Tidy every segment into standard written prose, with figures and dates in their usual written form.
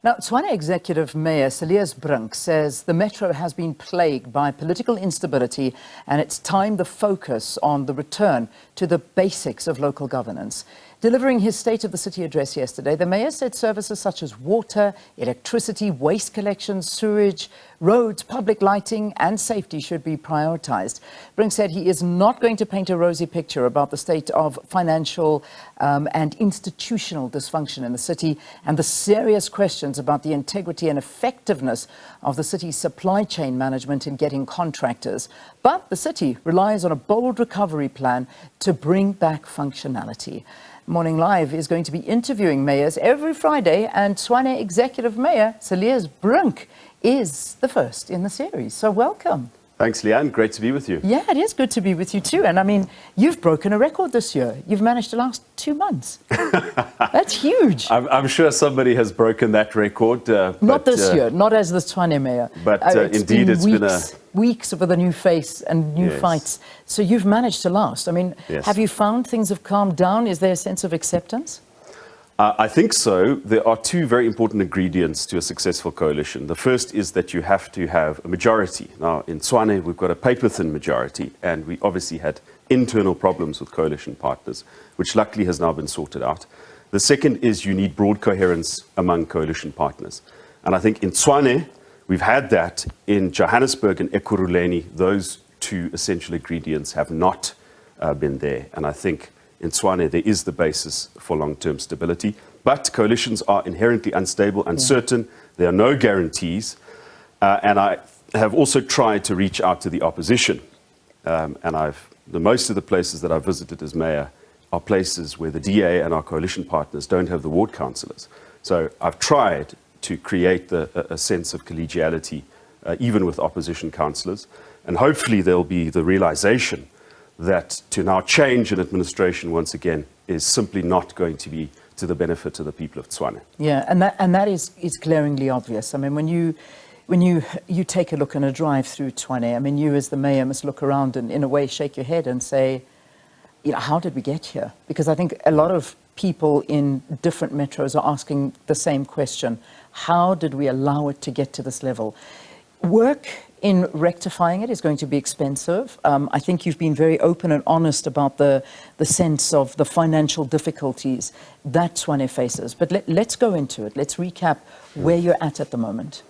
Now, Tshwane Executive Mayor Cilliers Brink says the metro has been plagued by political instability and it's time to focus on the return to the basics of local governance. Delivering his State of the City address yesterday, the mayor said services such as water, electricity, waste collection, sewage, roads, public lighting and safety should be prioritised. Brink said he is not going to paint a rosy picture about the state of financial and institutional dysfunction in the city and the serious questions about the integrity and effectiveness of the city's supply chain management in getting contractors. But the city relies on a bold recovery plan to bring back functionality. Morning Live is going to be interviewing mayors every Friday, and Tshwane Executive Mayor Cilliers Brink is the first in the series. So welcome. Thanks, Leanne. Great to be with you. Yeah, it is good to be with you too. And I mean, you've broken a record this year. You've managed to last 2 months. That's huge. I'm sure somebody has broken that record. Not this year, not as the Tshwane mayor. But indeed, it's been weeks with a new face and new fights. So you've managed to last. I mean, have you found things have calmed down? Is there a sense of acceptance? I think so. There are two very important ingredients to a successful coalition. The first is that you have to have a majority. Now, in Tshwane, we've got a paper-thin majority, and we obviously had internal problems with coalition partners, which luckily has now been sorted out. The second is you need broad coherence among coalition partners. And I think in Tshwane, we've had that. In Johannesburg and Ekurhuleni, those two essential ingredients have not been there. And I think in Tshwane, there is the basis for long-term stability. But coalitions are inherently unstable, uncertain. There are no guarantees. And I have also tried to reach out to the opposition. Most of the places that I've visited as mayor are places where the DA and our coalition partners don't have the ward councillors. So I've tried to create a sense of collegiality, even with opposition councillors. And hopefully there'll be the realization that to now change an administration once again is simply not going to be to the benefit of the people of Tshwane. Yeah, and that is glaringly obvious. I mean, when you take a look and a drive through Tshwane, I mean, you as the mayor must look around and in a way shake your head and say, you know, how did we get here? Because I think a lot of people in different metros are asking the same question. How did we allow it to get to this level? Work in rectifying it is going to be expensive. I think you've been very open and honest about the sense of the financial difficulties that Tshwane faces. But let's go into it. Let's recap where you're at the moment.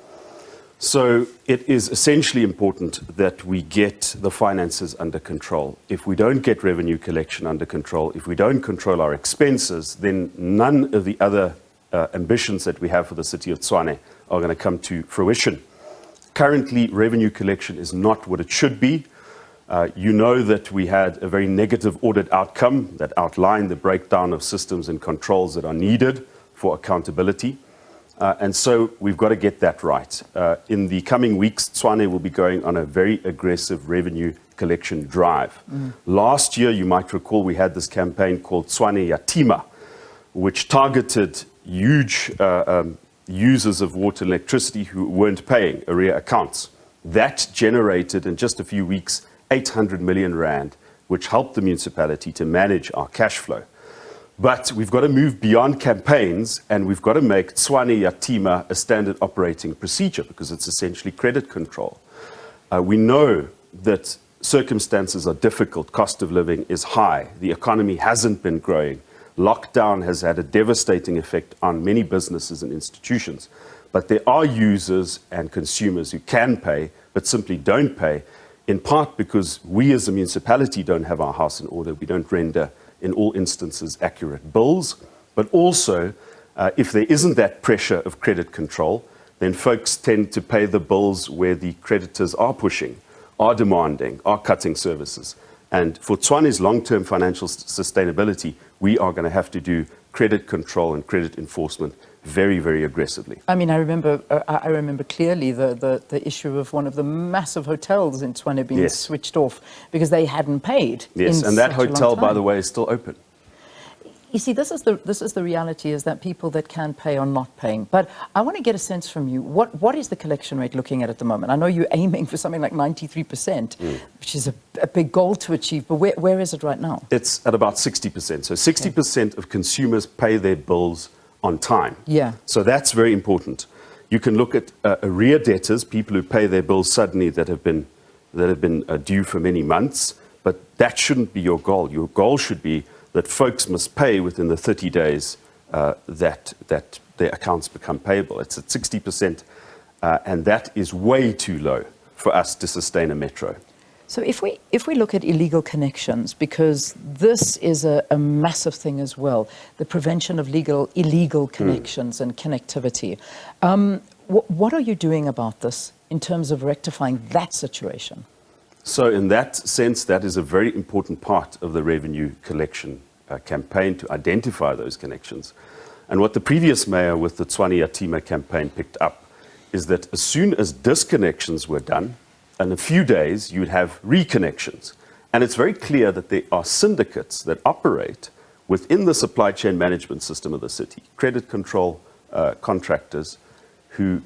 So it is essentially important that we get the finances under control. If we don't get revenue collection under control, if we don't control our expenses, then none of the other ambitions that we have for the city of Tshwane are going to come to fruition. Currently, revenue collection is not what it should be. You know that we had a very negative audit outcome that outlined the breakdown of systems and controls that are needed for accountability. And so we've got to get that right. In the coming weeks, Tshwane will be going on a very aggressive revenue collection drive. Last year, you might recall, we had this campaign called Tshwane Yatima, which targeted huge users of water and electricity who weren't paying arrear accounts. That generated in just a few weeks 800 million rand, which helped the municipality to manage our cash flow. But we've got to move beyond campaigns, and we've got to make Tshwane Yatima a standard operating procedure because it's essentially credit control. We know that circumstances are difficult, cost of living is high, the economy hasn't been growing. Lockdown has had a devastating effect on many businesses and institutions. But there are users and consumers who can pay, but simply don't pay, in part because we as a municipality don't have our house in order. We don't render, in all instances, accurate bills. But also, if there isn't that pressure of credit control, then folks tend to pay the bills where the creditors are pushing, are demanding, are cutting services. And for Tshwane's long-term financial sustainability, we are going to have to do credit control and credit enforcement very, very aggressively. I mean, I remember clearly the issue of one of the massive hotels in Tshwane being switched off because they hadn't paid. Yes, and that hotel, by the way, is still open. You see, this is the reality, is that people that can pay are not paying. But I want to get a sense from you, what is the collection rate looking at the moment? I know you're aiming for something like 93%, which is a big goal to achieve, but where is it right now? It's at about 60%. So 60% of consumers pay their bills on time. Yeah. So that's very important. You can look at arrear debtors, people who pay their bills suddenly that have been due for many months, but that shouldn't be your goal. Your goal should be that folks must pay within the 30 days that their accounts become payable. It's at 60%, and that is way too low for us to sustain a metro. So if we look at illegal connections, because this is a massive thing as well, the prevention of illegal connections and connectivity, what are you doing about this in terms of rectifying that situation? So in that sense, that is a very important part of the revenue collection campaign, to identify those connections. And what the previous mayor with the Tshwane Yatima campaign picked up is that as soon as disconnections were done, in a few days, you'd have reconnections. And it's very clear that there are syndicates that operate within the supply chain management system of the city, credit control contractors, who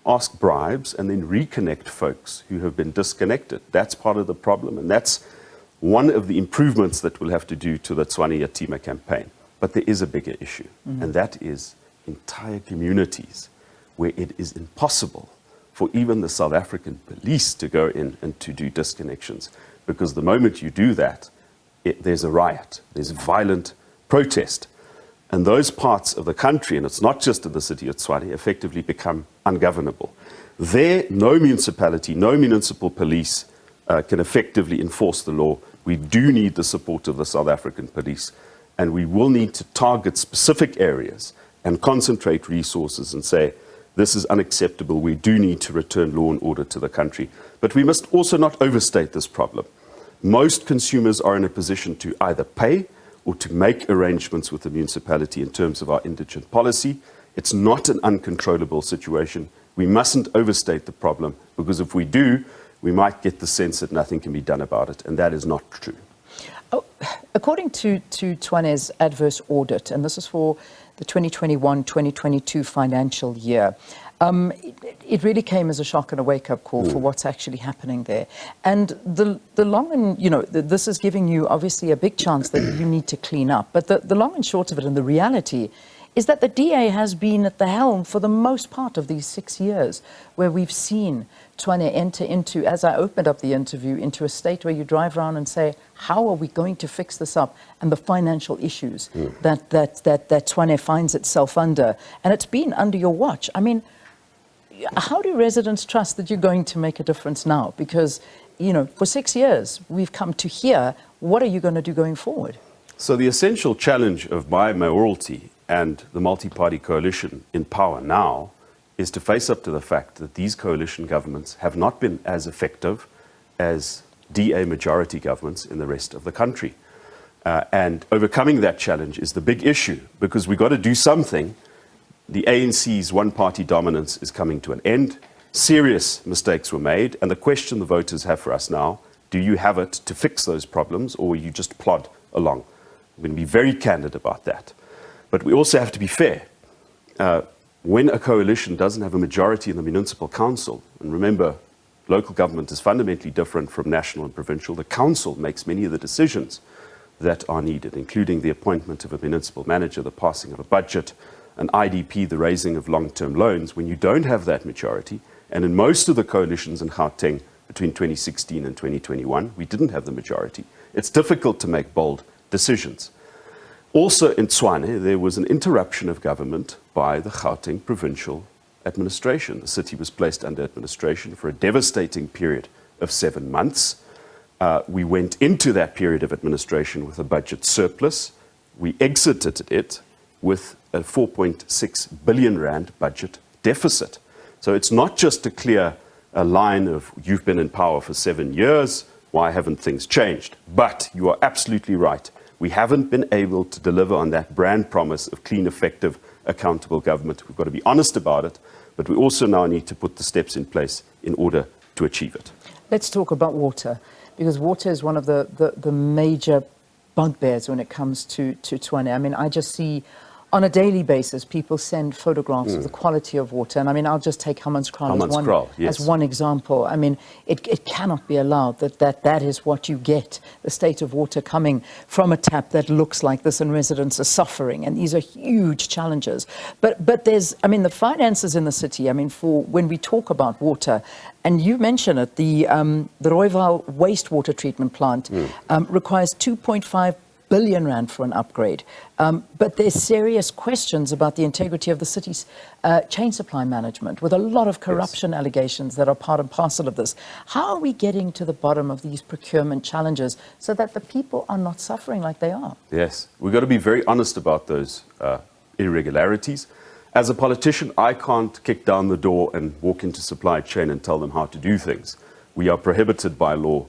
ask bribes and then reconnect folks who have been disconnected. That's part of the problem, and that's one of the improvements that we'll have to do to the Tshwane Yatima campaign. But there is a bigger issue, and that is entire communities where it is impossible for even the South African police to go in and to do disconnections. Because the moment you do that, there's a riot, there's violent protest. And those parts of the country, and it's not just in the city of Tshwane, effectively become ungovernable. There, no municipality, no municipal police can effectively enforce the law. We do need the support of the South African police, and we will need to target specific areas and concentrate resources and say, this is unacceptable. We do need to return law and order to the country. But we must also not overstate this problem. Most consumers are in a position to either pay or to make arrangements with the municipality in terms of our indigent policy. It's not an uncontrollable situation. We mustn't overstate the problem, because if we do, we might get the sense that nothing can be done about it, and that is not true. Oh, according to Tshwane's adverse audit, and this is for the 2021-2022 financial year, it really came as a shock and a wake-up call for what's actually happening there. And the long and, this is giving you obviously a big chance that you need to clean up. But the long and short of it, and the reality, is that the DA has been at the helm for the most part of these 6 years, where we've seen Tshwane enter into, as I opened up the interview, into a state where you drive around and say, how are we going to fix this up? And the financial issues that Tshwane finds itself under. And it's been under your watch. I mean, how do residents trust that you're going to make a difference now? Because, for 6 years, we've come to here. What are you going to do going forward? So the essential challenge of my mayoralty and the multi-party coalition in power now is to face up to the fact that these coalition governments have not been as effective as DA majority governments in the rest of the country. And overcoming that challenge is the big issue, because we've got to do something. The ANC's one-party dominance is coming to an end. Serious mistakes were made, and the question the voters have for us now, do you have it to fix those problems, or will you just plod along? I'm going to be very candid about that. But we also have to be fair. When a coalition doesn't have a majority in the municipal council, and remember, local government is fundamentally different from national and provincial, the council makes many of the decisions that are needed, including the appointment of a municipal manager, the passing of a budget, an IDP, the raising of long-term loans. When you don't have that majority, and in most of the coalitions in Gauteng between 2016 and 2021, we didn't have the majority. It's difficult to make bold decisions. Also in Tshwane, there was an interruption of government by the Gauteng provincial administration. The city was placed under administration for a devastating period of 7 months. We went into that period of administration with a budget surplus. We exited it with a 4.6 billion rand budget deficit. So it's not just to clear a line of, you've been in power for 7 years, why haven't things changed? But you are absolutely right. We haven't been able to deliver on that brand promise of clean, effective, accountable government. We've got to be honest about it, but we also now need to put the steps in place in order to achieve it. Let's talk about water, because water is one of the major bugbears when it comes to Tshwane. I mean, I just see On a daily basis, people send photographs of the quality of water. And I mean, I'll just take Hammanskraal as one example. I mean, it cannot be allowed that is what you get, the state of water coming from a tap that looks like this, and residents are suffering. And these are huge challenges. But there's, I mean, the finances in the city, I mean, for when we talk about water, and you mention it, the Rooiwal wastewater treatment plant requires 2.5 billion rand for an upgrade. But there's serious questions about the integrity of the city's chain supply management, with a lot of corruption allegations that are part and parcel of this. How are we getting to the bottom of these procurement challenges so that the people are not suffering like they are? Yes, we've got to be very honest about those irregularities. As a politician, I can't kick down the door and walk into supply chain and tell them how to do things. We are prohibited by law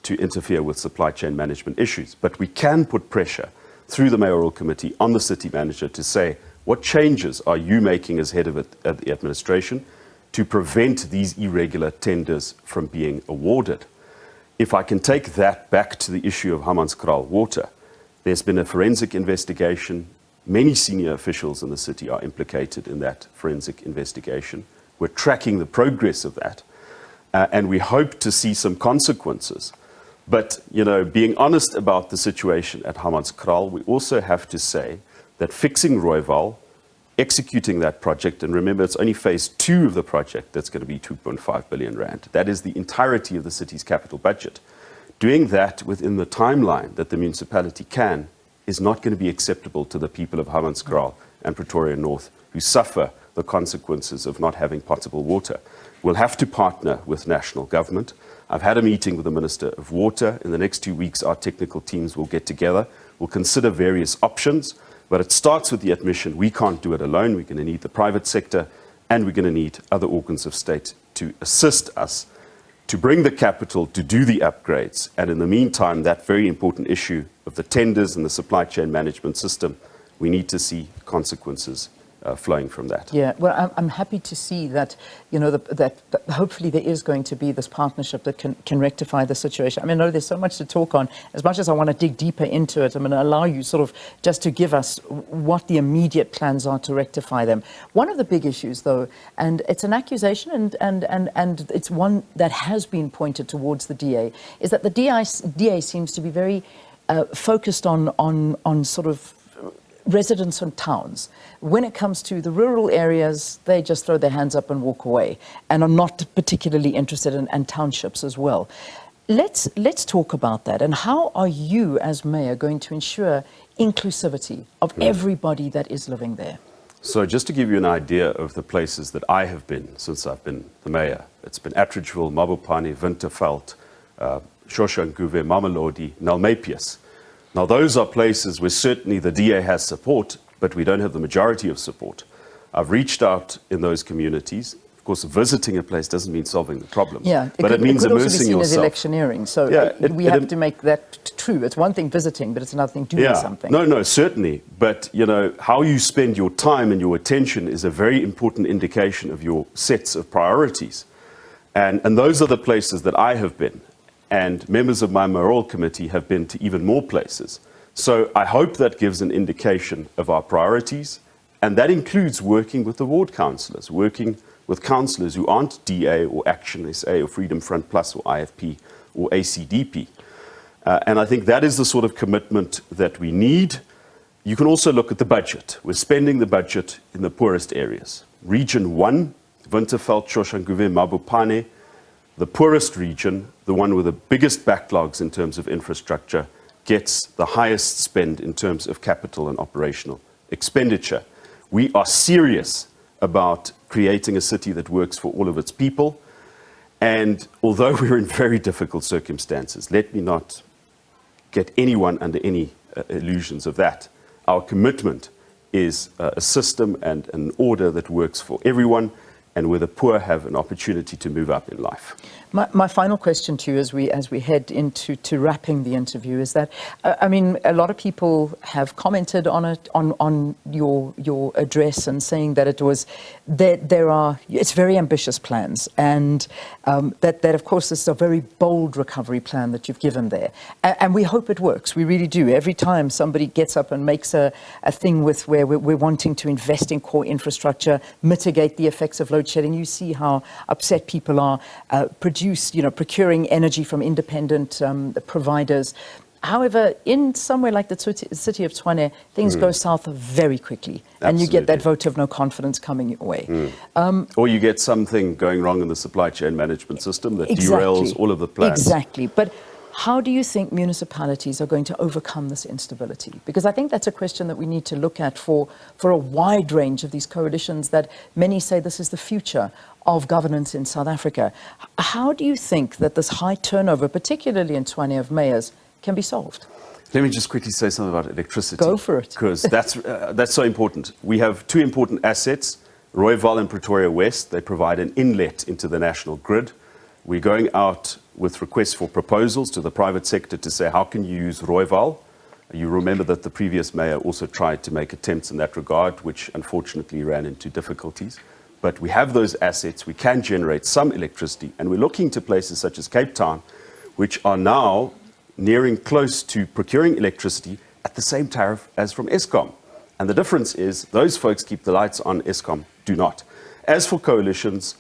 to interfere with supply chain management issues. But we can put pressure through the mayoral committee on the city manager to say, what changes are you making as head of the administration to prevent these irregular tenders from being awarded? If I can take that back to the issue of Hammanskraal water, there's been a forensic investigation. Many senior officials in the city are implicated in that forensic investigation. We're tracking the progress of that, and we hope to see some consequences. But, you know, being honest about the situation at Hammanskraal, we also have to say that fixing Rooiwal, executing that project, and remember, it's only phase 2 of the project that's going to be 2.5 billion rand. That is the entirety of the city's capital budget. Doing that within the timeline that the municipality can is not going to be acceptable to the people of Hammanskraal and Pretoria North, who suffer the consequences of not having potable water. We'll have to partner with national government. I've had a meeting with the Minister of Water. In the next 2 weeks, our technical teams will get together. We'll consider various options, but it starts with the admission we can't do it alone. We're going to need the private sector, and we're going to need other organs of state to assist us to bring the capital to do the upgrades. And in the meantime, that very important issue of the tenders and the supply chain management system, we need to see consequences flowing from that. Yeah, well, I'm happy to see that, you know, that hopefully there is going to be this partnership that can rectify the situation. I mean, I know there's so much to talk on. As much as I want to dig deeper into it, I'm going to allow you sort of just to give us what the immediate plans are to rectify them. One of the big issues, though, and it's an accusation and it's one that has been pointed towards the DA, is that the DA seems to be very focused on sort of residents and towns. When it comes to the rural areas, they just throw their hands up and walk away and are not particularly interested in, and townships as well. Let's talk about that. And how are you as mayor going to ensure inclusivity of everybody that is living there? So just to give you an idea of the places that I have been since I've been the mayor, it's been Attridgeville, Mabopane, Winterveld, Soshanguve, Mamelodi, Nalmepius. Now, those are places where certainly the DA has support, but we don't have the majority of support. I've reached out in those communities. Of course, visiting a place doesn't mean solving the problem. Yeah, but it means immersing yourself. It could also be seen as electioneering. So yeah, we have to make that true. It's one thing visiting, but it's another thing doing something. No, certainly. But, you know, how you spend your time and your attention is a very important indication of your sets of priorities. And those are the places that I have been. And members of my mayoral committee have been to even more places. So I hope that gives an indication of our priorities, and that includes working with the ward councillors, working with councillors who aren't DA or Action SA or Freedom Front Plus or IFP or ACDP. And I think that is the sort of commitment that we need. You can also look at the budget. We're spending the budget in the poorest areas. Region 1, Winterveld, Soshanguve, Mabopane, the poorest region, the one with the biggest backlogs in terms of infrastructure, gets the highest spend in terms of capital and operational expenditure. We are serious about creating a city that works for all of its people. And although we're in very difficult circumstances, let me not get anyone under any illusions of that. Our commitment is a system and an order that works for everyone. and where the poor have an opportunity to move up in life. My final question to you as we head into wrapping the interview is that, I mean, a lot of people have commented on it, on your address, and saying that it's very ambitious plans, and that of course this is a very bold recovery plan that you've given there. And we hope it works. We really do. Every time somebody gets up and makes a thing with where we're wanting to invest in core infrastructure, mitigate the effects of load shedding, you see how upset people are, procuring energy from independent providers. However, in somewhere like the city of Tshwane, things go south very quickly. Absolutely. And you get that vote of no confidence coming your way. Or you get something going wrong in the supply chain management system that derails all of the plans. Exactly. But how do you think municipalities are going to overcome this instability? Because I think that's a question that we need to look at for a wide range of these coalitions that many say this is the future of governance in South Africa. How do you think that this high turnover, particularly in Tshwane, of mayors, can be solved? Let me just quickly say something about electricity. Go for it. Because that's so important. We have two important assets, Rooiwal and Pretoria West. They provide an inlet into the national grid. We're going out with requests for proposals to the private sector to say, how can you use Rooiwal? You remember that the previous mayor also tried to make attempts in that regard, which unfortunately ran into difficulties. But we have those assets, we can generate some electricity, and we're looking to places such as Cape Town, which are now nearing close to procuring electricity at the same tariff as from Eskom. And the difference is those folks keep the lights on, Eskom do not. As for coalitions,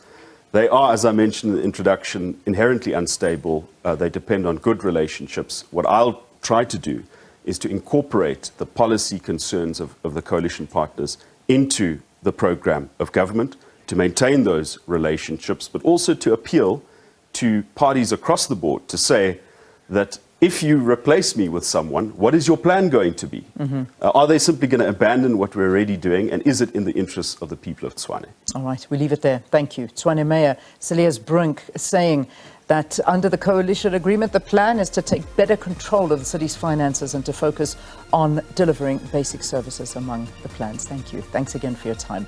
they are, as I mentioned in the introduction, inherently unstable. They depend on good relationships. What I'll try to do is to incorporate the policy concerns of the coalition partners into the program of government, to maintain those relationships, but also to appeal to parties across the board to say that if you replace me with someone, what is your plan going to be? Are they simply going to abandon what we're already doing, and is it in the interests of the people of Tshwane? All right, we leave it there. Thank you. Tshwane Mayor Cilliers Brink saying that under the coalition agreement, the plan is to take better control of the city's finances and to focus on delivering basic services among the plans. Thank you. Thanks again for your time.